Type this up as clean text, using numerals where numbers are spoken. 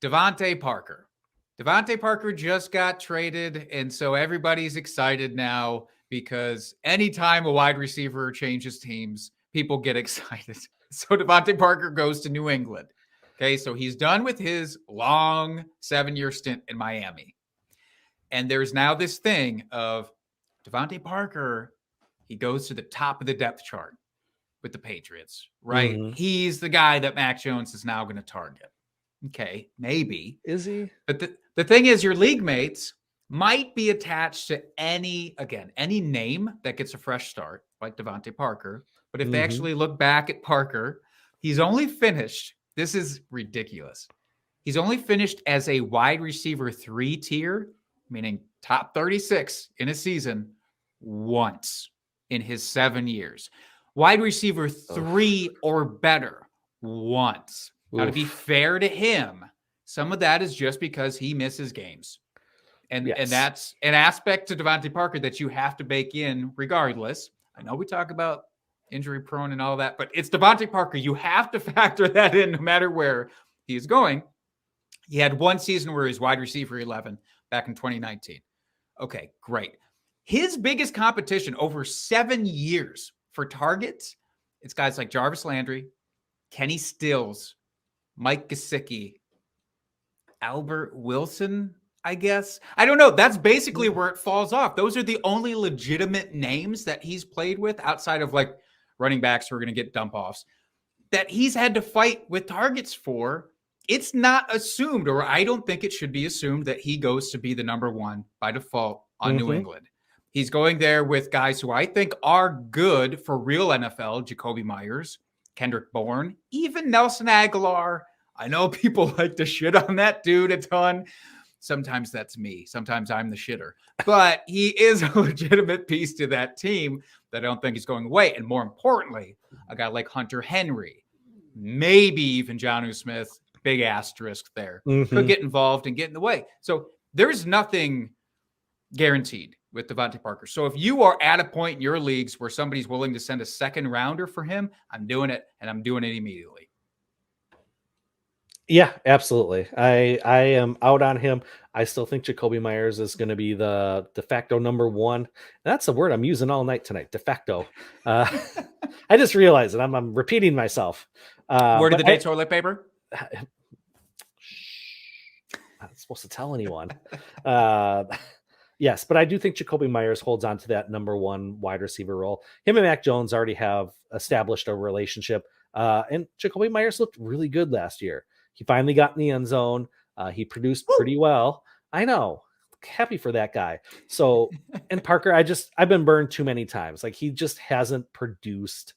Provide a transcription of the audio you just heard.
DeVante Parker. DeVante Parker just got traded, and so everybody's excited now because anytime a wide receiver changes teams, people get excited. So DeVante Parker goes to New England. Okay, so he's done with his long 7-year stint in Miami. And there's now this thing of DeVante Parker, he goes to the top of the depth chart with the Patriots, right? Mm-hmm. He's the guy that Mac Jones is now going to target. Okay, maybe. Is he? But the thing is, your league mates might be attached to any name that gets a fresh start, like DeVante Parker. But if they actually look back at Parker, he's only finished, this is ridiculous. He's only finished as a wide receiver 3 tier, meaning top 36 in a season, once in his 7 years. Wide receiver 3 or better once. Now, to be fair to him, some of that is just because he misses games. And that's an aspect to DeVante Parker that you have to bake in regardless. I know we talk about injury prone and all that, but it's DeVante Parker. You have to factor that in no matter where he is going. He had one season where he's wide receiver 11 back in 2019. Okay, great. His biggest competition over 7 years for targets, it's guys like Jarvis Landry, Kenny Stills, Mike Gesicki, Albert Wilson, I guess. I don't know. That's basically where it falls off. Those are the only legitimate names that he's played with outside of like running backs who are going to get dump offs that he's had to fight with targets for. It's not assumed, or I don't think it should be assumed, that he goes to be the number one by default on New England. He's going there with guys who I think are good for real NFL, Jacoby Myers, Kendrick Bourne, even Nelson Aguilar. I know people like to shit on that dude a ton. Sometimes that's me. Sometimes I'm the shitter. But he is a legitimate piece to that team that I don't think is going away. And more importantly, a guy like Hunter Henry, maybe even Jonnu Smith, big asterisk there, could get involved and get in the way. So there's nothing guaranteed with DeVante Parker. So if you are at a point in your leagues where somebody's willing to send a second rounder for him, I'm doing it, and I'm doing it immediately. Yeah, absolutely. I am out on him. I still think Jacoby Myers is going to be the de facto number one. That's a word I'm using all night tonight, de facto. I just realized it. I'm repeating myself. Word of the day, toilet paper? I'm not supposed to tell anyone. Yes, but I do think Jacoby Myers holds on to that number one wide receiver role. Him and Mac Jones already have established a relationship. And Jacoby Myers looked really good last year. He finally got in the end zone. He produced pretty well. I know. Happy for that guy. So, and Parker, I've been burned too many times. Like, he just hasn't produced